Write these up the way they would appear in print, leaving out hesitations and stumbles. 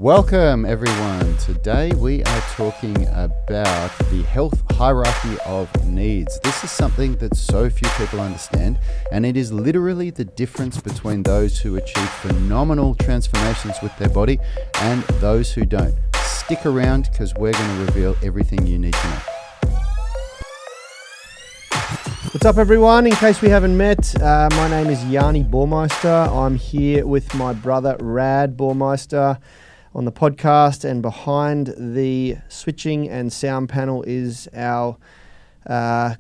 Welcome everyone. Today we are talking about the health hierarchy of needs. This is something that so few people understand, and it is literally the difference between those who achieve phenomenal transformations with their body and those who don't. Stick around because we're going to reveal everything you need to know. What's up, everyone? In case we haven't met, my name is Yanni Baumeister. I'm here with my brother Rad Baumeister on the podcast, and behind the switching and sound panel is our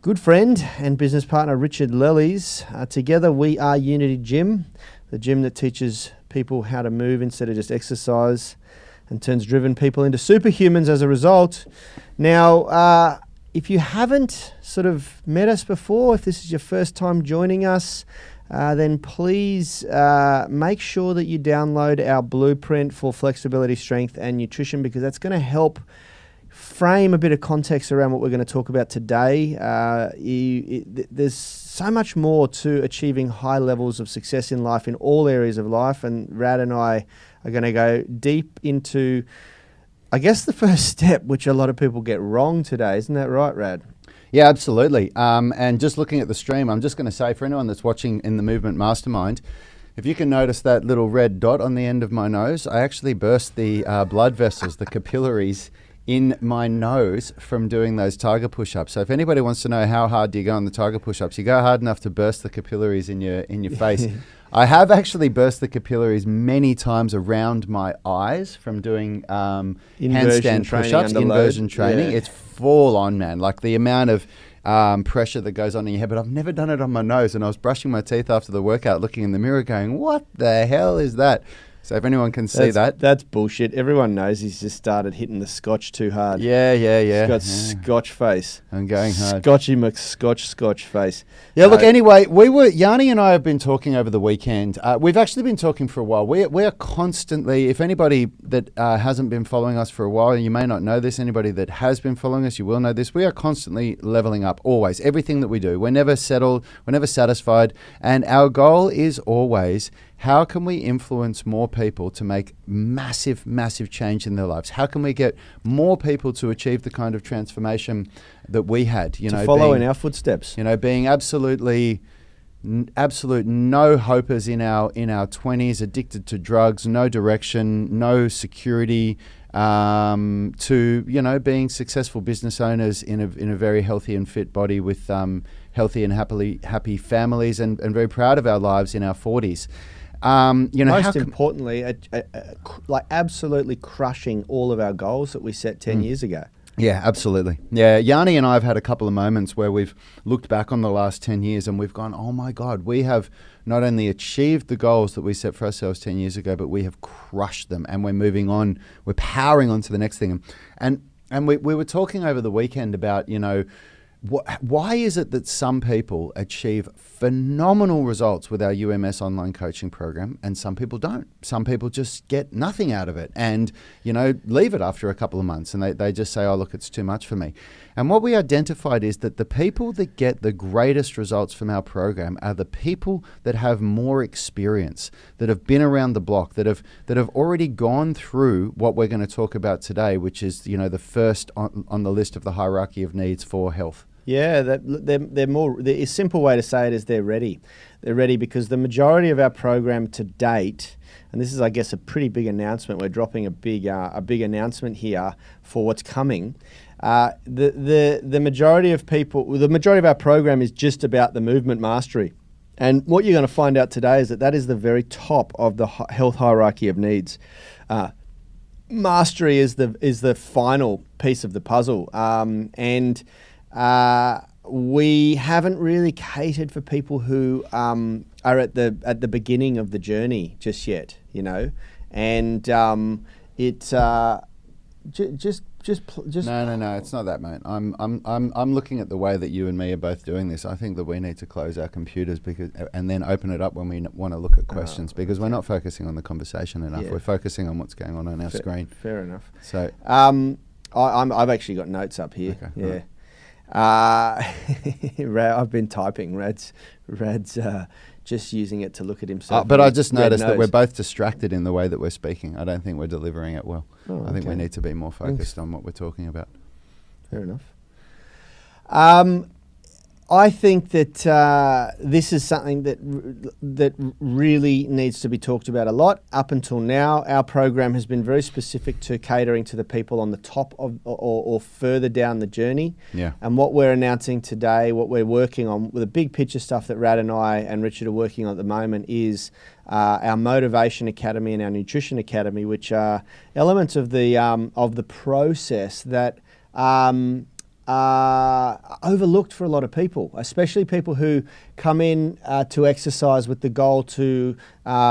good friend and business partner Richard Lellies. Together we are Unity Gym, the gym that teaches people how to move instead of just exercise and turns driven people into superhumans as a result. Now, if you haven't sort of met us before, if this is your first time joining us, then please make sure that you download our blueprint for flexibility, strength, and nutrition, because that's going to help frame a bit of context around what we're going to talk about today. There's so much more to achieving high levels of success in life, in all areas of life, and Rad and I are going to go deep into, I guess, the first step, which a lot of people get wrong today. Isn't that right, Rad? Yeah, absolutely. And just looking at the stream, I'm just going to say for anyone that's watching in the Movement Mastermind, if you can notice that little red dot on the end of my nose, I actually burst the blood vessels, the capillaries in my nose from doing those tiger push-ups. So if anybody wants to know how hard do you go on the tiger push-ups, you go hard enough to burst the capillaries in your face. I have actually burst the capillaries many times around my eyes from doing handstand push-ups, inversion training. Yeah. It's full on, man. Like the amount of pressure that goes on in your head, but I've never done it on my nose. And I was brushing my teeth after the workout, looking in the mirror going, what the hell is that? So if anyone can see that. That's bullshit. Everyone knows he's just started hitting the scotch too hard. Yeah. He's got scotch face. I'm going hard. Scotchy McScotch face. Yeah, look, anyway, Yanni and I have been talking over the weekend. We've actually been talking for a while. We are constantly, if anybody that hasn't been following us for a while, you may not know this, anybody that has been following us, you will know this, we are constantly leveling up, always. Everything that we do. We're never settled, we're never satisfied, and our goal is always, how can we influence more people to make massive, massive change in their lives? How can we get more people to achieve the kind of transformation that we had? To follow in our footsteps. Being absolute no hopers in our 20s, addicted to drugs, no direction, no security, to being successful business owners in a very healthy and fit body with healthy and happy families, and very proud of our lives in our 40s. Most importantly, like absolutely crushing all of our goals that we set 10 years ago. Yeah, absolutely. Yeah, Yanni and I have had a couple of moments where we've looked back on the last 10 years and we've gone, oh my God, we have not only achieved the goals that we set for ourselves 10 years ago, but we have crushed them, and we're moving on, we're powering on to the next thing. And we were talking over the weekend about, why is it that some people achieve phenomenal results with our UMS online coaching program and some people don't? Some people just get nothing out of it and, leave it after a couple of months, and they just say, oh, look, it's too much for me. And what we identified is that the people that get the greatest results from our program are the people that have more experience, that have been around the block, that have already gone through what we're going to talk about today, which is, the first on the list of the hierarchy of needs for health. Yeah, a simple way to say it is they're ready. They're ready because the majority of our program to date, and this is, I guess, a pretty big announcement. We're dropping a big announcement here for what's coming. The majority of our program is just about the movement mastery. And what you're going to find out today is that is the very top of the health hierarchy of needs. Mastery is the final piece of the puzzle. We haven't really catered for people who are at the beginning of the journey just yet, and it's just No, it's not that, mate. I'm looking at the way that you and me are both doing this. I think that we need to close our computers and then open it up when we want to look at questions, because we're not focusing on the conversation enough. Yeah. We're focusing on what's going on our screen. Fair enough. So I've actually got notes up here. Okay, yeah. Right. I've been typing. Rad's just using it to look at himself. But I just Red noticed that nose. we're both distracted in the way that we're speaking. I don't think we're delivering it well. Oh, I think we okay. need to be more focused on what we're talking about. Fair enough. I think that this is something that really needs to be talked about a lot. Up until now, our program has been very specific to catering to the people on the top of or further down the journey. Yeah. And what we're announcing today, what we're working on, with the big picture stuff that Rad and I and Richard are working on at the moment is our Motivation Academy and our Nutrition Academy, which are elements of the process that overlooked for a lot of people, especially people who come in to exercise with the goal to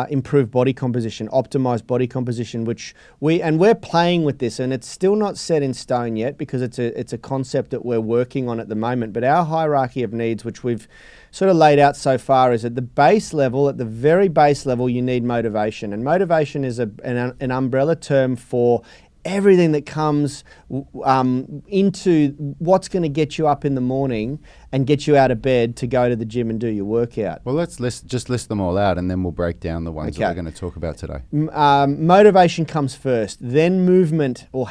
improve body composition, optimize body composition, which we're playing with this, and it's still not set in stone yet because it's a concept that we're working on at the moment. But our hierarchy of needs, which we've sort of laid out so far, is at the base level, at the very base level, you need motivation, and motivation is an umbrella term for everything that comes into what's going to get you up in the morning and get you out of bed to go to the gym and do your workout. Well, let's just list them all out, and then we'll break down the ones that we're going to talk about today. Motivation comes first, then movement or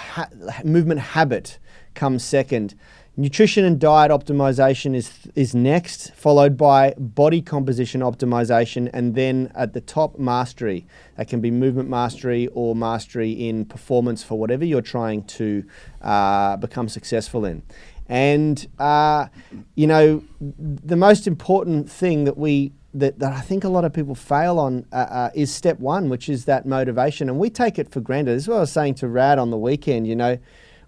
movement habit comes second. Nutrition and diet optimization is next, followed by body composition optimization, and then at the top, mastery. That can be movement mastery or mastery in performance for whatever you're trying to become successful in. And the most important thing that I think a lot of people fail on is step one, which is that motivation. And we take it for granted. This is what I was saying to Rad on the weekend,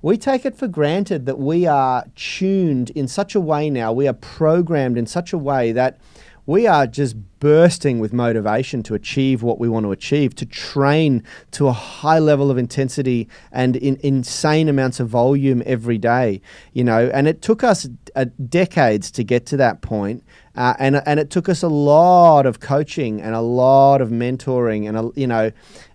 we take it for granted that we are tuned in such a way now, we are programmed in such a way that we are just bursting with motivation to achieve what we want to achieve, to train to a high level of intensity and in insane amounts of volume every day, and it took us decades to get to that point. And it took us a lot of coaching and a lot of mentoring,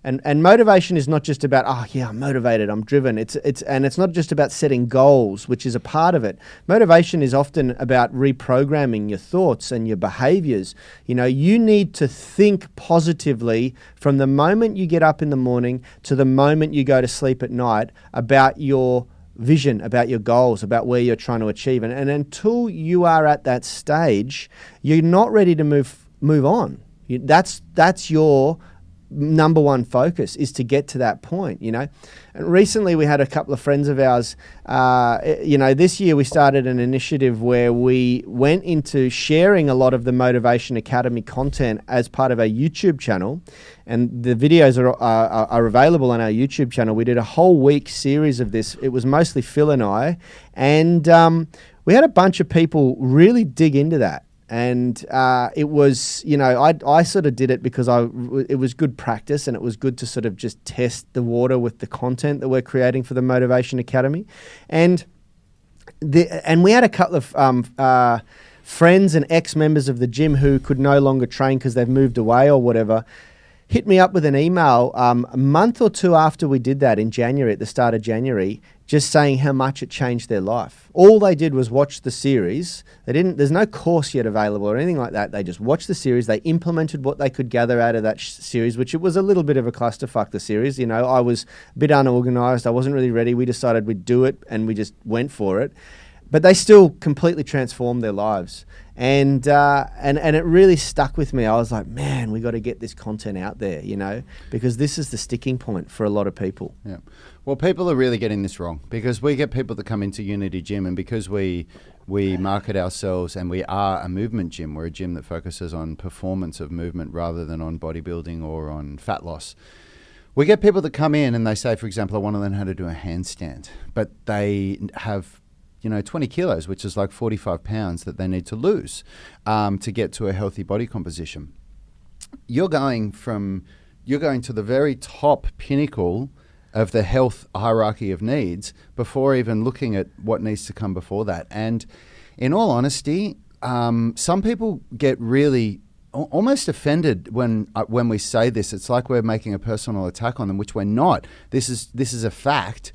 and motivation is not just about I'm motivated, I'm driven. It's not just about setting goals, which is a part of it. Motivation is often about reprogramming your thoughts and your behaviors. You need to think positively from the moment you get up in the morning to the moment you go to sleep at night about your vision, about your goals, about where you're trying to achieve. And until you are at that stage, you're not ready to move on. That's your number one focus, is to get to that point, And recently we had a couple of friends of ours, this year we started an initiative where we went into sharing a lot of the Motivation Academy content as part of our YouTube channel. And the videos are available on our YouTube channel. We did a whole week series of this. It was mostly Phil and I. And we had a bunch of people really dig into that. And it was, I sort of did it because it was good practice, and it was good to sort of just test the water with the content that we're creating for the Motivation Academy. And we had a couple of friends and ex-members of the gym who could no longer train because they've moved away or whatever, hit me up with an email a month or two after we did that in January, at the start of January, just saying how much it changed their life. All they did was watch the series. There's no course yet available or anything like that. They just watched the series. They implemented what they could gather out of that series, which it was a little bit of a clusterfuck, the series. I was a bit unorganized. I wasn't really ready. We decided we'd do it, and we just went for it. But they still completely transformed their lives. And it really stuck with me. I was like, man, we got to get this content out there, because this is the sticking point for a lot of people. Yeah. Well, people are really getting this wrong, because we get people that come into Unity Gym, and because we market ourselves, and we are a movement gym. We're a gym that focuses on performance of movement rather than on bodybuilding or on fat loss. We get people that come in and they say, for example, I want to learn how to do a handstand, but they have 20 kilos, which is like 45 pounds that they need to lose to get to a healthy body composition. You're going to the very top pinnacle of the health hierarchy of needs before even looking at what needs to come before that. And in all honesty, some people get really almost offended when we say this. It's like we're making a personal attack on them, which we're not. This is a fact.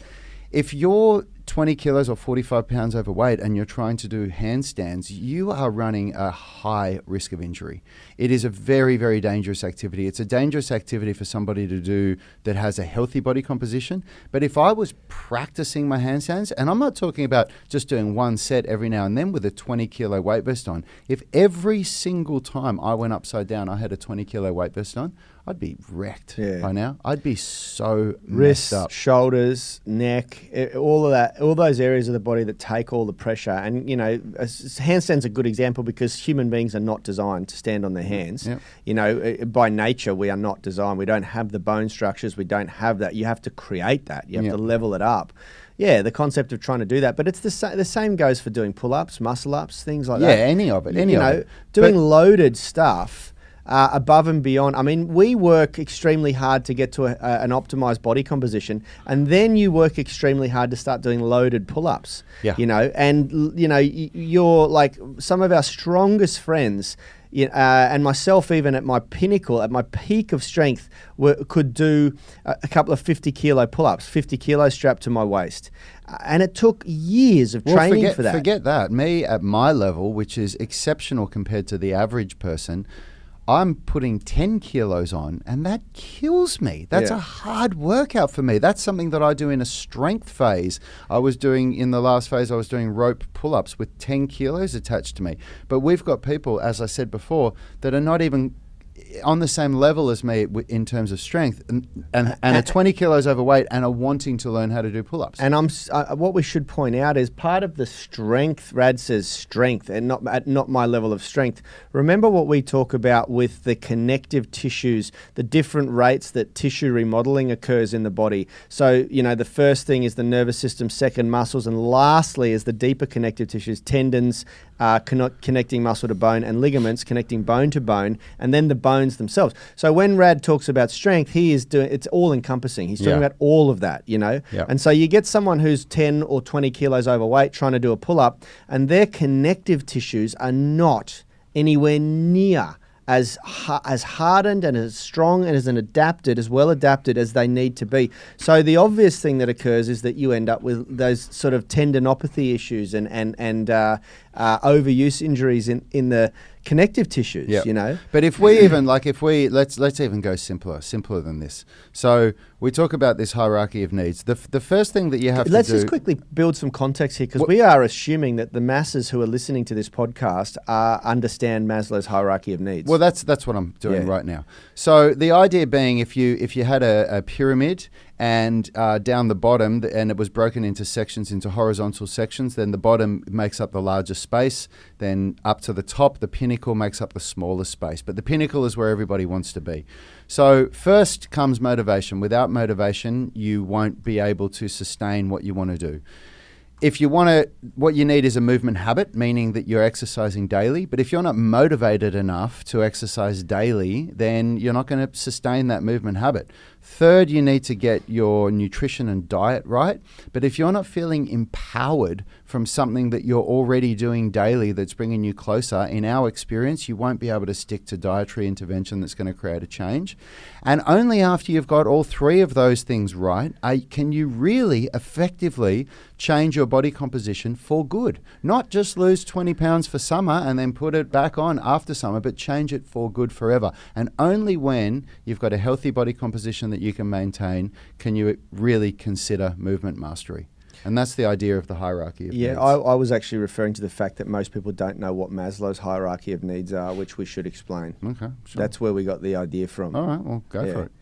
If you're 20 kilos or 45 pounds overweight and you're trying to do handstands, you are running a high risk of injury. It is a very, very dangerous activity. It's a dangerous activity for somebody to do that has a healthy body composition. But if I was practicing my handstands, and I'm not talking about just doing one set every now and then with a 20 kilo weight vest on, if every single time I went upside down, I had a 20 kilo weight vest on, I'd be wrecked by now. I'd be so wrists, messed up. shoulders, neck, all of that, all those areas of the body that take all the pressure. And, you know, handstands are a good example because human beings are not designed to stand on their hands. Yep. You know, by nature, we are not designed. We don't have the bone structures. We don't have that. You have to create that. You have to level it up. Yeah, the concept of trying to do that. But it's the same goes for doing pull-ups, muscle-ups, things like that. Yeah, any of it. Doing loaded stuff above and beyond. I mean, we work extremely hard to get to an optimized body composition, and then you work extremely hard to start doing loaded pull-ups. Yeah. You know, and you know, you're like some of our strongest friends. And myself, even at my pinnacle, at my peak of strength, could do a couple of 50 kilo pull-ups, 50 kilos strapped to my waist. And it took years of training for that. Forget that. Me at my level, which is exceptional compared to the average person, I'm putting 10 kilos on, and that kills me. That's a hard workout for me. That's something that I do in a strength phase. In the last phase, I was doing rope pull-ups with 10 kilos attached to me. But we've got people, as I said before, that are not even on the same level as me in terms of strength and are 20 kilos overweight and are wanting to learn how to do pull-ups. And what we should point out is part of the strength, Rad says strength, and not my level of strength. Remember what we talk about with the connective tissues, the different rates that tissue remodeling occurs in the body. So, you know, the first thing is the nervous system, second muscles, and lastly is the deeper connective tissues, tendons, connecting muscle to bone, and ligaments connecting bone to bone, and then the bones themselves. So when Rad talks about strength, he is doing, it's all encompassing. He's talking about all of that, you know? Yep. And so you get someone who's 10 or 20 kilos overweight trying to do a pull-up, and their connective tissues are not anywhere near as hardened and as strong and as well adapted as they need to be. So the obvious thing that occurs is that you end up with those sort of tendinopathy issues and overuse injuries in the connective tissues, you know. But if we even let's even go simpler than this. So we talk about this hierarchy of needs. The first thing that you have Let's to do. just quickly build some context here, because we are assuming that the masses who are listening to this podcast understand Maslow's hierarchy of needs. Well, that's what I'm doing right now. So the idea being, if you had a pyramid and down the bottom, and it was broken into sections, into horizontal sections, then the bottom makes up the largest space. Then up to the top, the pinnacle makes up the smallest space. But the pinnacle is where everybody wants to be. So first comes motivation. Without motivation, you won't be able to sustain what you want to do. What you need is a movement habit, meaning that you're exercising daily. But if you're not motivated enough to exercise daily, then you're not going to sustain that movement habit. Third, you need to get your nutrition and diet right. But if you're not feeling empowered from something that you're already doing daily that's bringing you closer, in our experience, you won't be able to stick to dietary intervention that's going to create a change. And only after you've got all three of those things right, can you really effectively change your body composition for good. Not just lose 20 pounds for summer and then put it back on after summer, but change it for good forever. And only when you've got a healthy body composition that you can maintain can you really consider movement mastery. And that's the idea of the hierarchy of needs. I was actually referring to the fact that most people don't know what Maslow's hierarchy of needs are, which we should explain. Okay, sure. That's where we got the idea from. All right, well, go for it.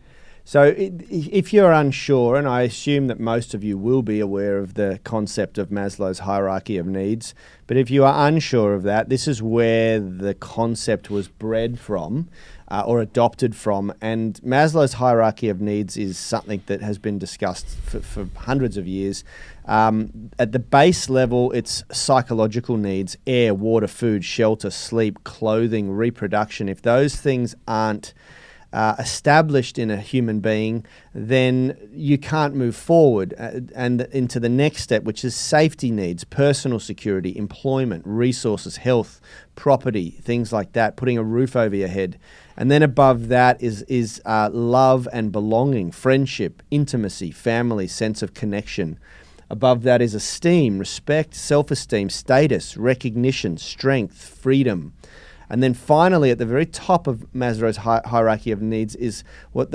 So if you're unsure, and I assume that most of you will be aware of the concept of Maslow's hierarchy of needs, but if you are unsure of that, this is where the concept was bred from or adopted from. And Maslow's hierarchy of needs is something that has been discussed for hundreds of years. At the base level, it's psychological needs: air, water, food, shelter, sleep, clothing, reproduction. If those things aren't established in a human being, then you can't move forward and into the next step, which is safety needs: personal security, employment, resources, health, property, things like that, putting a roof over your head. And then above that is love and belonging, friendship, intimacy, family, sense of connection. Above that is esteem, respect, self-esteem, status, recognition, strength, freedom. And then finally, at the very top of Maslow's hierarchy of needs is what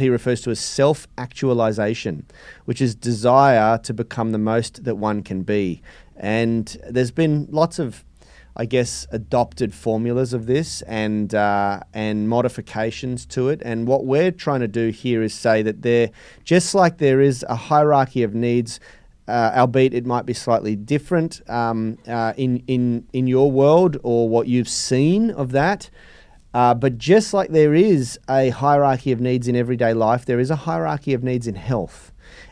he refers to as self-actualization, which is desire to become the most that one can be. And there's been lots of, I guess, adopted formulas of this and modifications to it. And what we're trying to do here is say that just like there is a hierarchy of needs, albeit it might be slightly different in your world or what you've seen of that. But just like there is a hierarchy of needs in everyday life, there is a hierarchy of needs in health.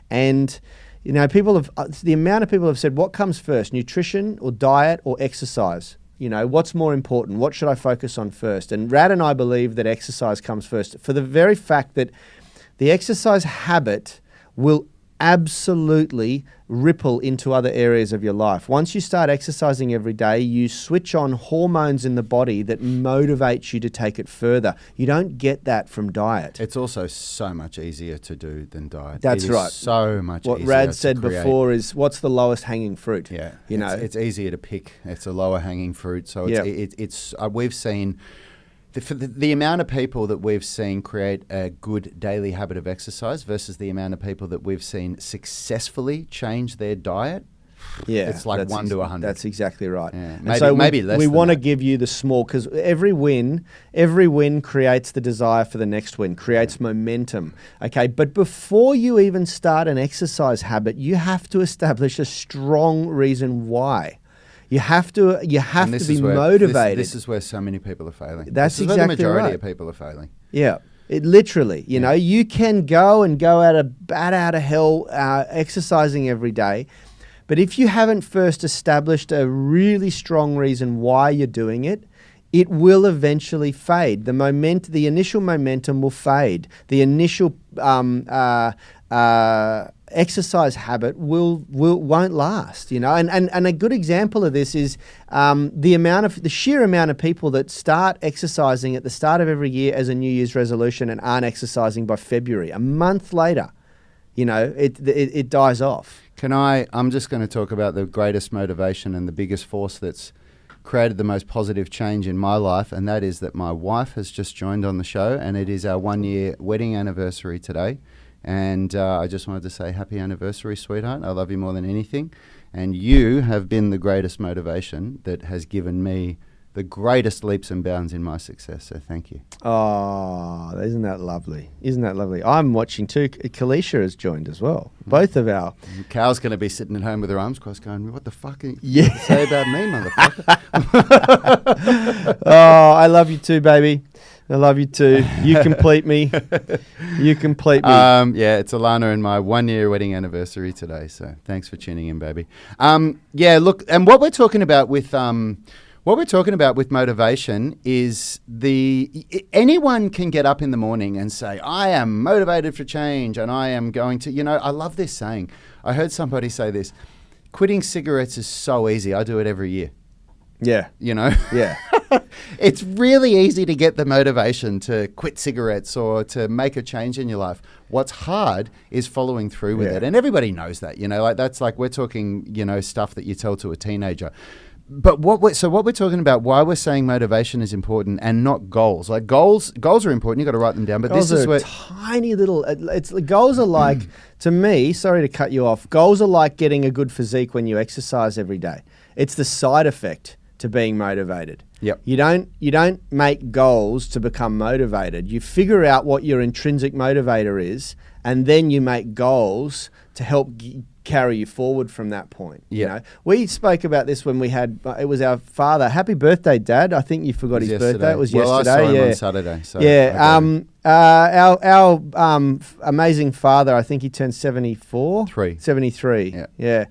And you know, the amount of people have said, what comes first, nutrition or diet or exercise? You know, what's more important? What should I focus on first? And Rad and I believe that exercise comes first for the very fact that the exercise habit will absolutely ripple into other areas of your life. Once you start exercising every day, you switch on hormones in the body that motivates you to take it further. You don't get that from diet. It's also so much easier to do than diet. That's right. So much easier. What Rad said before is, what's the lowest hanging fruit? Yeah, you know, it's easier to pick. It's a lower hanging fruit. So it's we've seen. For the amount of people that we've seen create a good daily habit of exercise versus the amount of people that we've seen successfully change their diet, it's like 1 to 100. That's exactly right. Yeah. Maybe less. We want to give you the small, because every win creates the desire for the next win, creates momentum. Okay, but before you even start an exercise habit, you have to establish a strong reason why. You have to be motivated. This is where so many people are failing. That's exactly right. Where the majority of people are failing. Yeah. It literally, you know, you can go out of hell exercising every day. But if you haven't first established a really strong reason why you're doing it, it will eventually fade. The initial momentum will fade. The initial exercise habit won't last, you know. And a good example of this is the sheer amount of people that start exercising at the start of every year as a New Year's resolution and aren't exercising by February. A month later, you know, it dies off. I'm just going to talk about the greatest motivation and the biggest force that's created the most positive change in my life, and that is that my wife has just joined on the show, and it is our 1-year wedding anniversary today. And I just wanted to say happy anniversary, sweetheart. I love you more than anything. And you have been the greatest motivation that has given me the greatest leaps and bounds in my success. So thank you. Oh, isn't that lovely? Isn't that lovely? I'm watching too. Kalisha has joined as well. Both of our... Cal's going to be sitting at home with her arms crossed going, what the fuck are you say about me, motherfucker? Oh, I love you too, baby. I love you too. You complete me. You complete me. Yeah, it's Alana and my 1-year wedding anniversary today. So thanks for tuning in, baby. Yeah, look, and what we're talking about with motivation is anyone can get up in the morning and say, I am motivated for change and I am going to, you know, I love this saying. I heard somebody say this, quitting cigarettes is so easy. I do it every year. Yeah. You know? Yeah. It's really easy to get the motivation to quit cigarettes or to make a change in your life. What's hard is following through with it. And everybody knows that, you know, like that's like we're talking, you know, stuff that you tell to a teenager. But what we're talking about, why we're saying motivation is important and not goals. Like goals are important. You've got to write them down. But goals this is where tiny little. Goals are like to me. Sorry to cut you off. Goals are like getting a good physique when you exercise every day. It's the side effect to being motivated. Yep. You don't make goals to become motivated. You figure out what your intrinsic motivator is, and then you make goals to help carry you forward from that point. Yeah. You know, we spoke about this when we had it was our father. Happy birthday, Dad! I think you forgot his birthday. It was yesterday. I saw him on Saturday. So yeah. Our amazing father. I think he turned 74. 73. Yeah.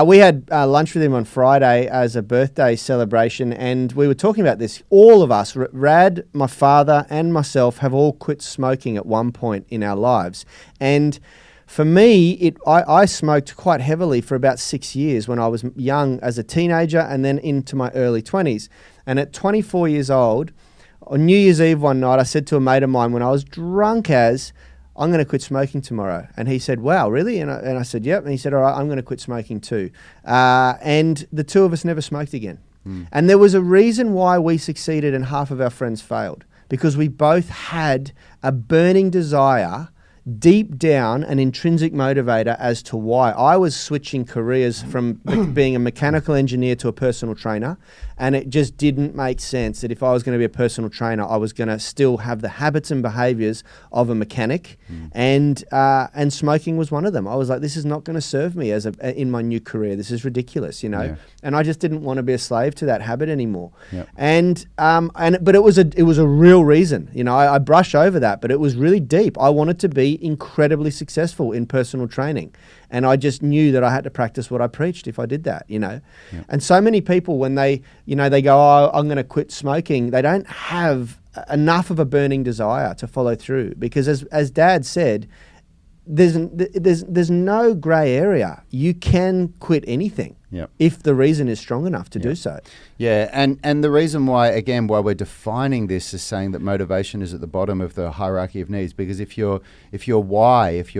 We had lunch with him on Friday as a birthday celebration, and we were talking about this. All of us, Rad, my father, and myself, have all quit smoking at one point in our lives. And for me, I smoked quite heavily for about 6 years when I was young as a teenager and then into my early 20s. And at 24 years old, on New Year's Eve one night, I said to a mate of mine when I was drunk I'm going to quit smoking tomorrow. And he said, wow, really? And I said, yep. And he said, all right, I'm going to quit smoking too. And the two of us never smoked again. And there was a reason why we succeeded and half of our friends failed, because we both had a burning desire, deep down, an intrinsic motivator as to why. I was switching careers from being a mechanical engineer to a personal trainer, and it just didn't make sense that if I was going to be a personal trainer, I was going to still have the habits and behaviors of a mechanic, and smoking was one of them. I was like, this is not going to serve me in my new career. This is ridiculous, you know. Yeah. And I just didn't want to be a slave to that habit anymore. Yep. But it was a real reason, you know. I brush over that, but it was really deep. I wanted to be incredibly successful in personal training, and I just knew that I had to practice what I preached if I did that, you know. Yep. And so many people, when they go, oh, I'm going to quit smoking, they don't have enough of a burning desire to follow through, because as Dad said, there's no grey area. You can quit anything. Yep. If the reason is strong enough to do so. Yeah, and the reason why we're defining this is saying that motivation is at the bottom of the hierarchy of needs, because if your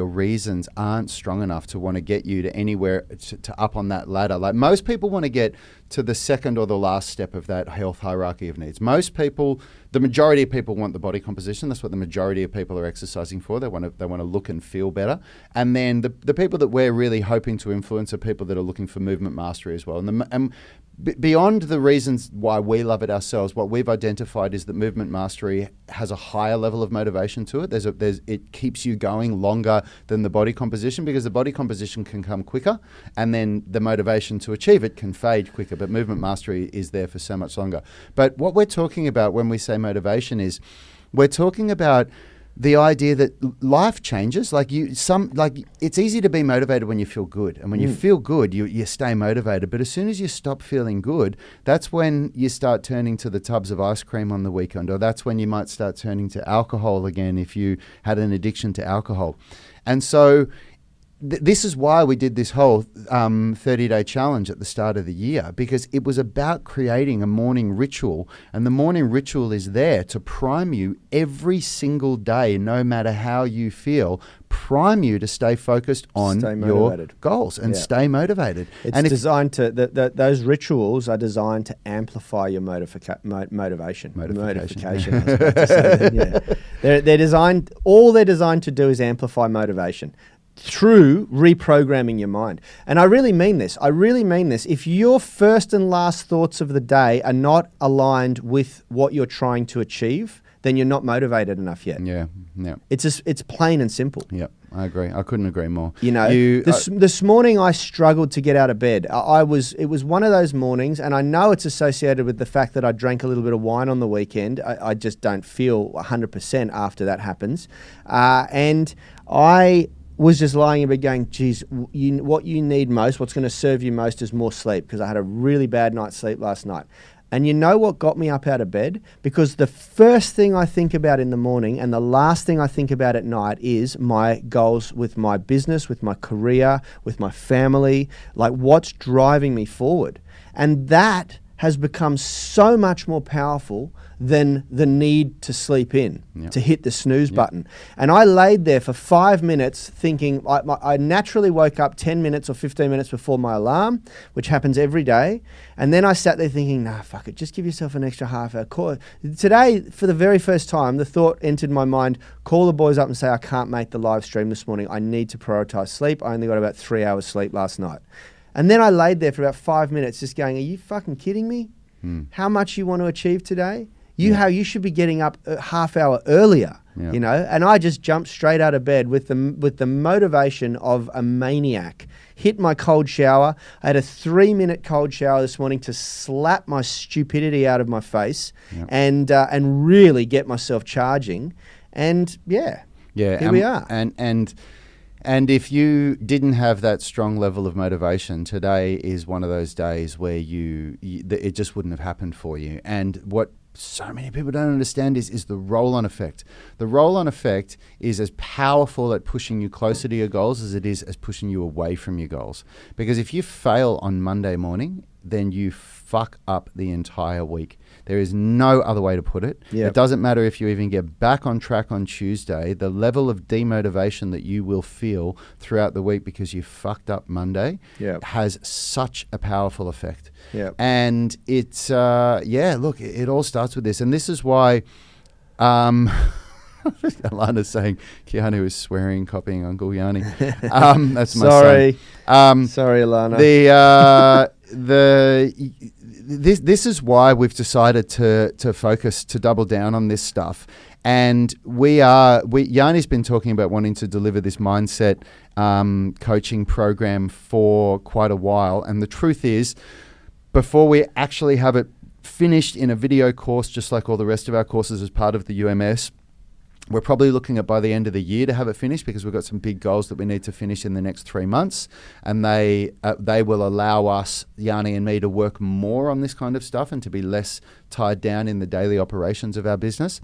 reasons aren't strong enough to want to get you to anywhere to up on that ladder, like most people want to get to the second or the last step of that health hierarchy of needs. Most people, the majority of people want the body composition. That's what the majority of people are exercising for. They want to look and feel better. And then the people that we're really hoping to influence are people that are looking for movement mastery as well. And beyond the reasons why we love it ourselves, what we've identified is that movement mastery has a higher level of motivation to it. It keeps you going longer than the body composition, because the body composition can come quicker, and then the motivation to achieve it can fade quicker. But movement mastery is there for so much longer. But what we're talking about when we say motivation is, we're talking about the idea that life changes. It's easy to be motivated when you feel good, and when you feel good, you stay motivated. But as soon as you stop feeling good, that's when you start turning to the tubs of ice cream on the weekend, or that's when you might start turning to alcohol again if you had an addiction to alcohol. And so this is why we did this whole 30-day challenge at the start of the year, because it was about creating a morning ritual, and the morning ritual is there to prime you every single day, no matter how you feel, prime you to stay focused on your goals and stay motivated. It's designed to, those rituals are designed to amplify your motivation. Motivation. I was about to say that, yeah. They're designed, all they're designed to do is amplify motivation through reprogramming your mind. And I really mean this. If your first and last thoughts of the day are not aligned with what you're trying to achieve, then you're not motivated enough yet. Yeah. It's plain and simple. Yeah, I agree. I couldn't agree more. You know, this morning I struggled to get out of bed. It was one of those mornings, and I know it's associated with the fact that I drank a little bit of wine on the weekend. I just don't feel 100% after that happens. And I was just lying in bed going, geez, what you need most, what's going to serve you most is more sleep, because I had a really bad night's sleep last night. And you know what got me up out of bed? Because the first thing I think about in the morning and the last thing I think about at night is my goals with my business, with my career, with my family, like what's driving me forward. And that has become so much more powerful than the need to sleep in, to hit the snooze button. And I laid there for 5 minutes thinking, I naturally woke up 10 minutes or 15 minutes before my alarm, which happens every day. And then I sat there thinking, nah, fuck it, just give yourself an extra half hour. Today, for the very first time, the thought entered my mind, call the boys up and say, I can't make the live stream this morning. I need to prioritize sleep. I only got about 3 hours sleep last night. And then I laid there for about 5 minutes just going, are you fucking kidding me? How much you want to achieve today? How you should be getting up a half hour earlier, you know? And I just jumped straight out of bed with the motivation of a maniac. Hit my cold shower. I had a 3-minute cold shower this morning to slap my stupidity out of my face and really get myself charging. And here we are. And if you didn't have that strong level of motivation, today is one of those days where it just wouldn't have happened for you. And what so many people don't understand is the roll-on effect. The roll-on effect is as powerful at pushing you closer to your goals as it is as pushing you away from your goals. Because if you fail on Monday morning, then you fuck up the entire week. There is no other way to put it. Yep. It doesn't matter if you even get back on track on Tuesday, the level of demotivation that you will feel throughout the week because you fucked up Monday has such a powerful effect. Yep. And it's, look, it all starts with this. And this is why Alana's saying Keanu is swearing, copying Uncle Yanni. That's my son. Sorry, Alana. This is why we've decided to focus, to double down on this stuff. And Yanni's been talking about wanting to deliver this mindset coaching program for quite a while. And the truth is, before we actually have it finished in a video course, just like all the rest of our courses as part of the UMS, we're probably looking at by the end of the year to have it finished, because we've got some big goals that we need to finish in the next 3 months. And they will allow us, Yanni and me, to work more on this kind of stuff and to be less tied down in the daily operations of our business.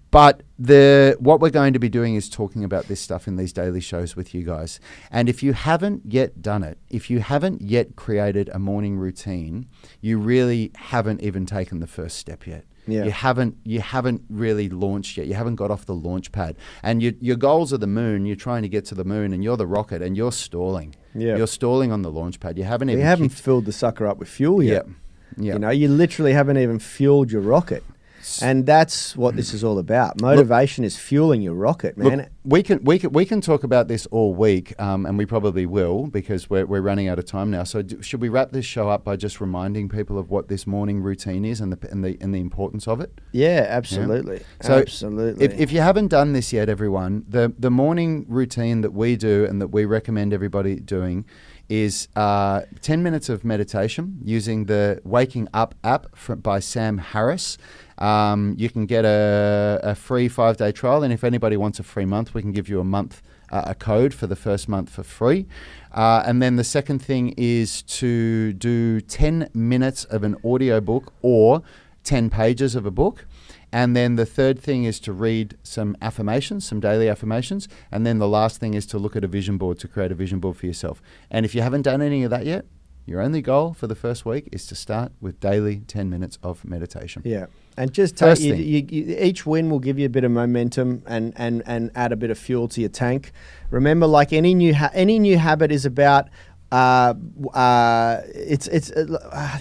But what we're going to be doing is talking about this stuff in these daily shows with you guys. And if you haven't yet done it, if you haven't yet created a morning routine, you really haven't even taken the first step yet. Yeah. You haven't really launched yet. You haven't got off the launch pad. And your goals are the moon. You're trying to get to the moon, and you're the rocket, and you're stalling. Yeah. You're stalling on the launch pad. You haven't filled the sucker up with fuel yet. Yeah. You know, you literally haven't even fueled your rocket. And that's what this is all about. Motivation is fueling your rocket, man. Look, we can talk about this all week, and we probably will, because we're running out of time now. So should we wrap this show up by just reminding people of what this morning routine is and the importance of it? Yeah, absolutely. Yeah? So absolutely. If you haven't done this yet, everyone, the morning routine that we do and that we recommend everybody doing is 10 minutes of meditation using the Waking Up app by Sam Harris. You can get a free 5-day trial, and if anybody wants a free month, we can give you a month, a code for the first month for free. And then the second thing is to do 10 minutes of an audiobook or 10 pages of a book. And then the third thing is to read some affirmations, some daily affirmations. And then the last thing is to look at a vision board, to create a vision board for yourself. And if you haven't done any of that yet, your only goal for the first week is to start with daily 10 minutes of meditation. Yeah. And just take each win will give you a bit of momentum and add a bit of fuel to your tank. Remember, like any new habit is about I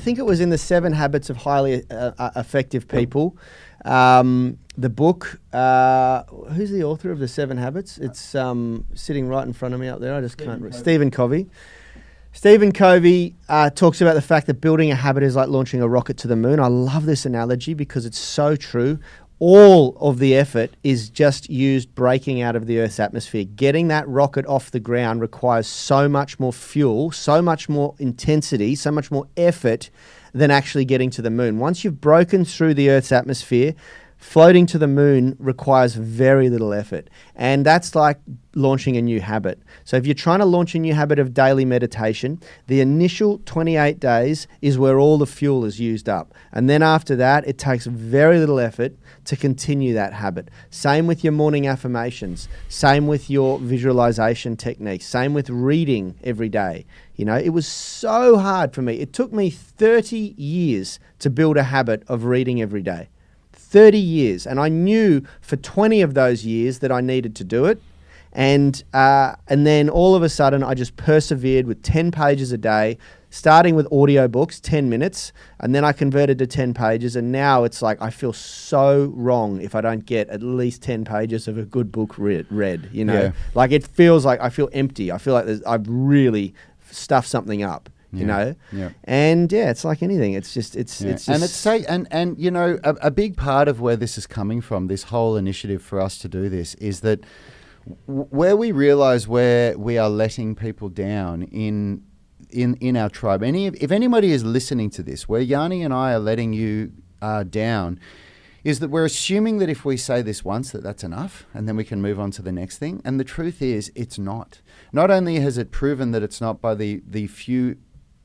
think it was in the 7 Habits of Highly Effective People. The book, who's the author of the 7 Habits? It's sitting right in front of me up there. I just can't read. Stephen Covey. Stephen Covey talks about the fact that building a habit is like launching a rocket to the moon. I love this analogy because it's so true. All of the effort is just used breaking out of the Earth's atmosphere. Getting that rocket off the ground requires so much more fuel, so much more intensity, so much more effort than actually getting to the moon. Once you've broken through the Earth's atmosphere, floating to the moon requires very little effort. And that's like launching a new habit. So if you're trying to launch a new habit of daily meditation, the initial 28 days is where all the fuel is used up. And then after that, it takes very little effort to continue that habit. Same with your morning affirmations. Same with your visualization techniques. Same with reading every day. You know, it was so hard for me. It took me 30 years to build a habit of reading every day. 30 years. And I knew for 20 of those years that I needed to do it. And then all of a sudden, I just persevered with 10 pages a day, starting with audiobooks, 10 minutes, and then I converted to 10 pages. And now it's like I feel so wrong if I don't get at least 10 pages of a good book read, you know? Yeah. Like it feels like I feel empty. I feel like I've really stuffed something up. You know, and it's like anything. It's just, and you know, a big part of where this is coming from, this whole initiative for us to do this, is that where we realize where we are letting people down in our tribe. If anybody is listening to this, where Yanni and I are letting you down, is that we're assuming that if we say this once, that's enough, and then we can move on to the next thing. And the truth is, it's not. Not only has it proven that it's not by the few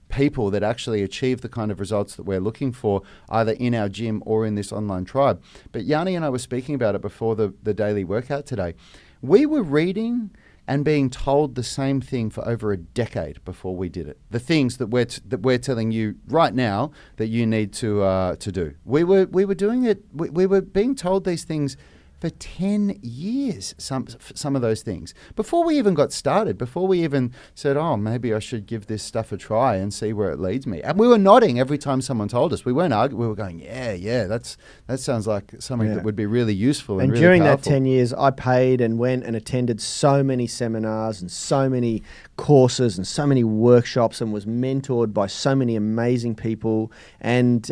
people that actually achieve the kind of results that we're looking for, either in our gym or in this online tribe. But Yanni and I were speaking about it before the daily workout today. We were reading and being told the same thing for over a decade before we did it. The things that we're telling you right now that you need to do. We were doing it. We were being told these things for 10 years, some of those things, before we even got started, before we even said, oh, maybe I should give this stuff a try and see where it leads me. And we were nodding every time someone told us. We weren't arguing. We were going, yeah, that sounds like something that would be really useful and really during powerful. that 10 years, I paid and went and attended so many seminars and so many courses and so many workshops and was mentored by so many amazing people. And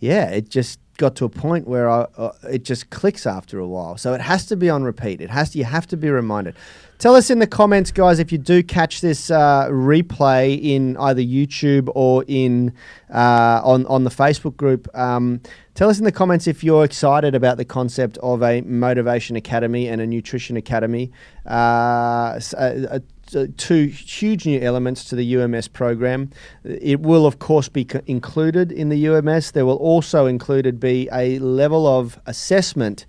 it just got to a point where it just clicks after a while. So it has to be on repeat. You have to be reminded. Tell us in the comments, guys, if you do catch this replay in either YouTube or in on the Facebook group. Tell us in the comments if you're excited about the concept of a motivation academy and a nutrition academy. Two huge new elements to the UMS program. It will, of course, be included in the UMS. There will also included be a level of assessment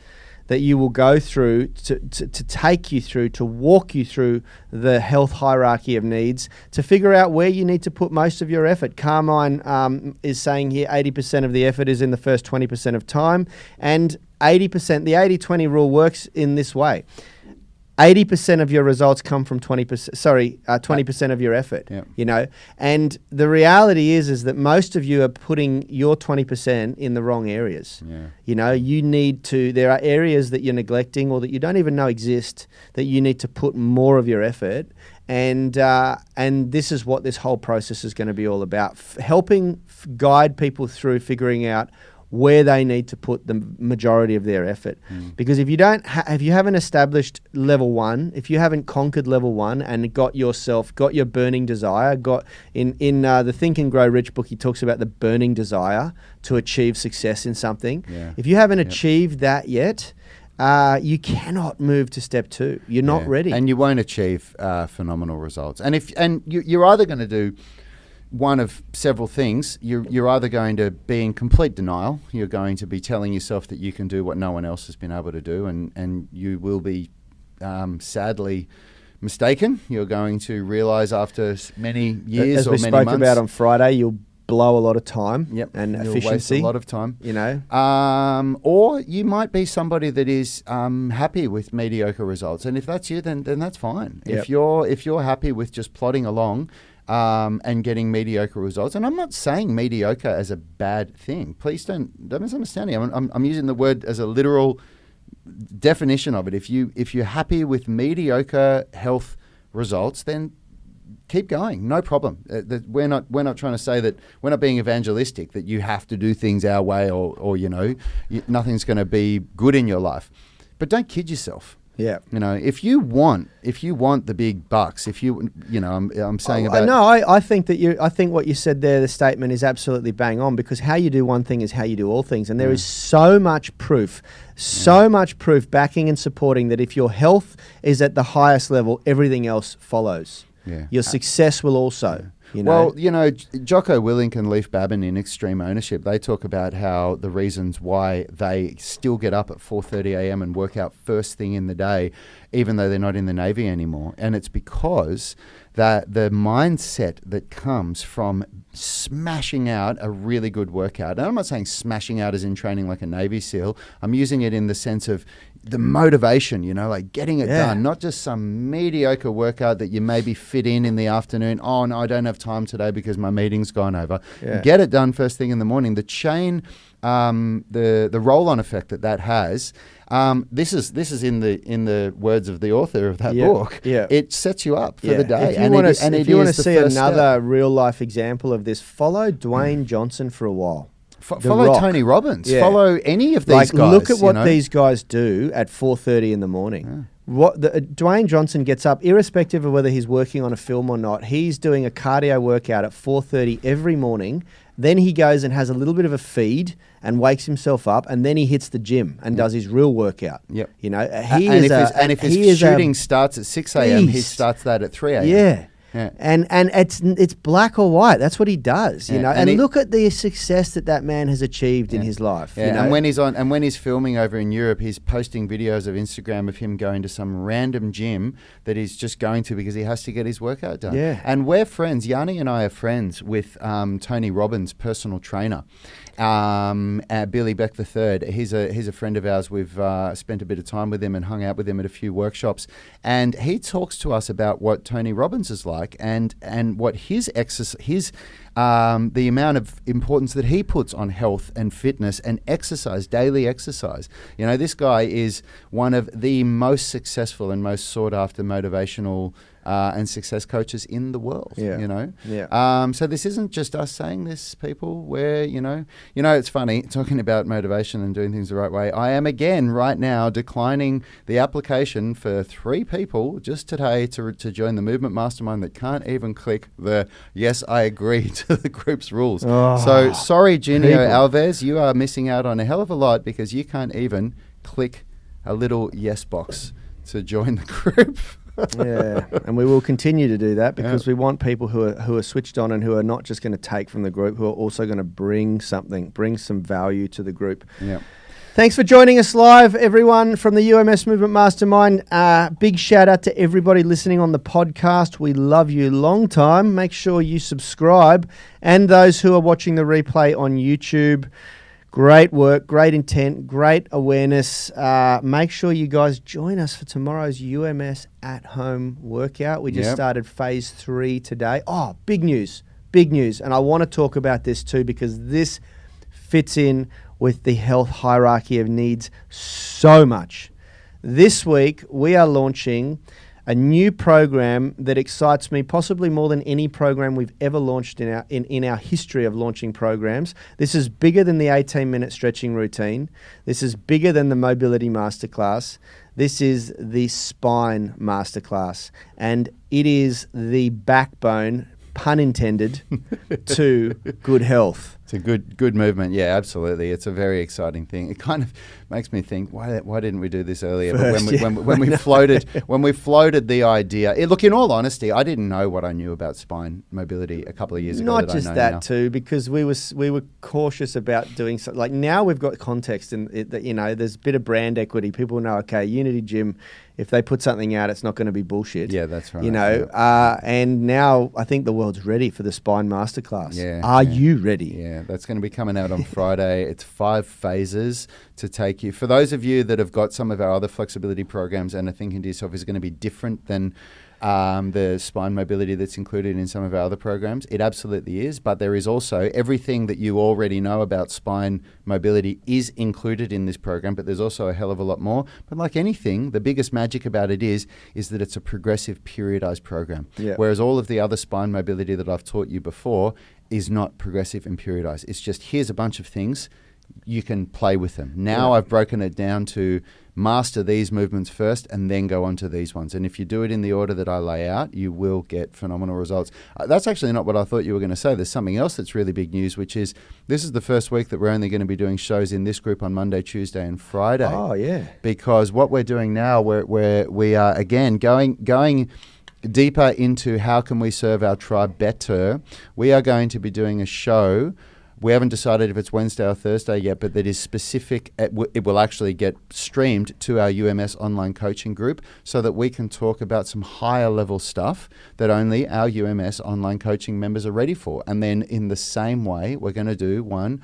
that you will go through to take you through, to walk you through the health hierarchy of needs, to figure out where you need to put most of your effort. Carmine is saying here 80% of the effort is in the first 20% of time, and 80%, the 80-20 rule works in this way. 80% of your results come from 20% of your effort, Yep. you know, and the reality is that most of you are putting your 20% in the wrong areas. Yeah. You know, there are areas that you're neglecting or that you don't even know exist that you need to put more of your effort. And this is what this whole process is going to be all about, helping guide people through figuring out where they need to put the majority of their effort. Because if you if you haven't established level one, if you haven't conquered level one and got your burning desire, in the Think and Grow Rich book, he talks about the burning desire to achieve success in something. Yeah. If you haven't achieved that yet, you cannot move to step two. You're not ready. And you won't achieve phenomenal results. And you're either going to do one of several things. You're either going to be in complete denial. You're going to be telling yourself that you can do what no one else has been able to do, and you will be sadly mistaken. You're going to realise after many years or many months. As we spoke about on Friday, you'll blow a lot of time and you'll efficiency. waste a lot of time. You know, or you might be somebody that is happy with mediocre results, and if that's you, then that's fine. Yep. If you're happy with just plodding along and getting mediocre results, and I'm not saying mediocre as a bad thing. Please don't misunderstand me. I'm using the word as a literal definition of it. If you're happy with mediocre health results, then keep going, no problem. We're not trying to say that, we're not being evangelistic that you have to do things our way or nothing's going to be good in your life. But don't kid yourself. yeah. You know, if you want the big bucks, I'm saying about. No, I think what you said there, the statement is absolutely bang on, because how you do one thing is how you do all things, and there is so much proof backing and supporting that if your health is at the highest level, everything else follows. Yeah. Your success will also. You know? Well, Jocko Willink and Leif Babin in Extreme Ownership, they talk about how the reasons why they still get up at 4:30 a.m. and work out first thing in the day, even though they're not in the Navy anymore. And it's because that the mindset that comes from smashing out a really good workout, and I'm not saying smashing out as in training like a Navy SEAL, I'm using it in the sense of the motivation, like getting it done, not just some mediocre workout that you maybe fit in the afternoon. Oh no, I don't have time today because my meeting's gone over. Yeah. Get it done first thing in the morning. The chain, the roll-on effect that has. This is in the words of the author of that book. Yeah. It sets you up for the day. If you want to see another real life example of this, follow Dwayne Johnson for a while. Follow Rock. Tony Robbins. Yeah. Follow any of these guys. Look at what these guys do at 4:30 in the morning. Yeah. Dwayne Johnson gets up, irrespective of whether he's working on a film or not. He's doing a cardio workout at 4:30 every morning. Then he goes and has a little bit of a feed and wakes himself up, and then he hits the gym and does his real workout. Yep. You know, if his shooting starts at 6 a.m., he starts that at 3 a.m. Yeah. Yeah. And it's black or white. That's what he does, you Yeah, know. and And look at the success that man has achieved in his life. Yeah, you know? and when he's filming over in Europe, he's posting videos of Instagram of him going to some random gym that he's just going to because he has to get his workout done. Yeah. And we're friends. Yanni and I are friends with Tony Robbins, personal trainer. Billy Beck III. He's a friend of ours. We've spent a bit of time with him and hung out with him at a few workshops. And he talks to us about what Tony Robbins is like and what his exercise, the amount of importance that he puts on health and fitness and exercise, daily exercise. You know, this guy is one of the most successful and most sought after motivational and success coaches in the world. Yeah. You know. Yeah. So this isn't just us saying this, people. Where you know, it's funny talking about motivation and doing things the right way. I am again right now declining the application for 3 people just today to join the Movement Mastermind that can't even click the yes, I agree to the group's rules. Oh, so sorry, Junio people. Alves, you are missing out on a hell of a lot because you can't even click a little yes box to join the group. Yeah, and we will continue to do that because we want people who are switched on and who are not just going to take from the group, who are also going to bring some value to the group. Yeah. Thanks for joining us live, everyone, from the UMS Movement Mastermind. Big shout out to everybody listening on the podcast. We love you long time. Make sure you subscribe. And those who are watching the replay on YouTube, great work, great intent, great awareness. Make sure you guys join us for tomorrow's UMS at home workout. We just started phase 3 today. Oh, big news. And I want to talk about this too because this fits in with the health hierarchy of needs so much. This week, we are launching a new program that excites me possibly more than any program we've ever launched in our history of launching programs. This is bigger than the 18-minute stretching routine. This is bigger than the mobility masterclass. This is the spine masterclass. And it is the backbone, pun intended, to good health. It's a good movement. Yeah, absolutely. It's a very exciting thing. It kind of makes me think, why didn't we do this earlier? When we floated the idea. Look, in all honesty, I didn't know what I knew about spine mobility a couple of years ago. Not just that too, because we were cautious about doing something. Like now we've got context and there's a bit of brand equity. People know, okay, Unity Gym, if they put something out, it's not going to be bullshit. Yeah, that's right. And now I think the world's ready for the spine masterclass. Yeah. Are you ready? Yeah, that's going to be coming out on Friday. It's 5 phases to take you. For those of you that have got some of our other flexibility programs and are thinking to yourself, is it going to be different than the spine mobility that's included in some of our other programs? It absolutely is, but there is also everything that you already know about spine mobility is included in this program, but there's also a hell of a lot more. But like anything, the biggest magic about it is that it's a progressive periodized program. Yeah. Whereas all of the other spine mobility that I've taught you before is not progressive and periodized. It's just, here's a bunch of things, you can play with them. Now I've broken it down to master these movements first and then go on to these ones. And if you do it in the order that I lay out, you will get phenomenal results. That's actually not what I thought you were going to say. There's something else that's really big news, which is this is the first week that we're only going to be doing shows in this group on Monday, Tuesday and Friday. Oh, yeah. Because what we're doing now, we are, again, going deeper into how can we serve our tribe better. We are going to be doing a show. We haven't decided if it's Wednesday or Thursday yet, but that is specific. It will actually get streamed to our UMS online coaching group so that we can talk about some higher level stuff that only our UMS online coaching members are ready for. And then in the same way, we're going to do one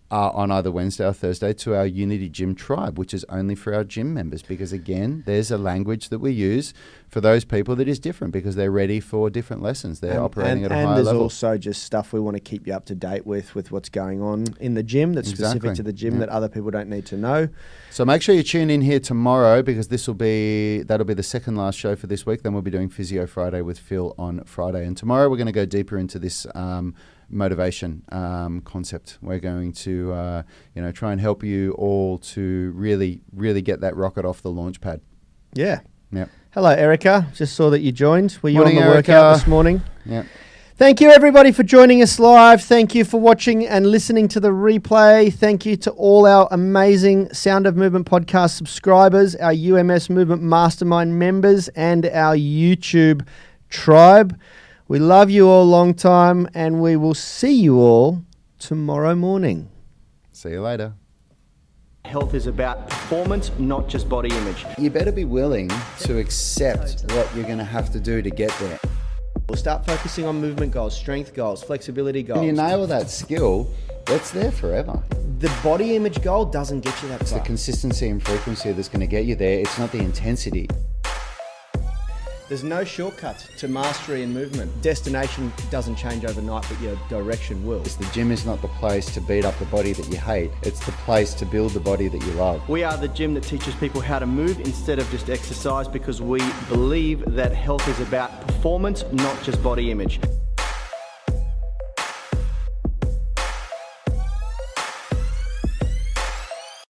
on either Wednesday or Thursday to our Unity Gym tribe, which is only for our gym members, because again, there's a language that we use for those people that is different because they're ready for different lessons. They're operating at a higher level. And there's also just stuff we want to keep you up to date with what's going on in the gym that's specific to the gym that other people don't need to know. So make sure you tune in here tomorrow because that'll be the second last show for this week. Then we'll be doing Physio Friday with Phil on Friday. And tomorrow we're going to go deeper into this motivation concept. We're going to try and help you all to really, really get that rocket off the launch pad. Yeah. Yep. Hello, Erica. Just saw that you joined. Were you Morning, on the Erica. workout this morning? Yeah. Thank you, everybody, for joining us live. Thank you for watching and listening to the replay. Thank you to all our amazing Sound of Movement podcast subscribers, our UMS Movement Mastermind members, and our YouTube tribe. We love you all long time, and we will see you all tomorrow morning. See you later. Health is about performance, not just body image. You better be willing to accept what you're going to have to do to get there. We'll start focusing on movement goals, strength goals, flexibility goals. When you nail that skill, that's there forever. The body image goal doesn't get you that It's far. the consistency and frequency that's going to get you there. It's not the intensity. There's no shortcuts to mastery and movement. Destination doesn't change overnight, but your direction will. The gym is not the place to beat up the body that you hate. It's the place to build the body that you love. We are the gym that teaches people how to move instead of just exercise, because we believe that health is about performance, not just body image.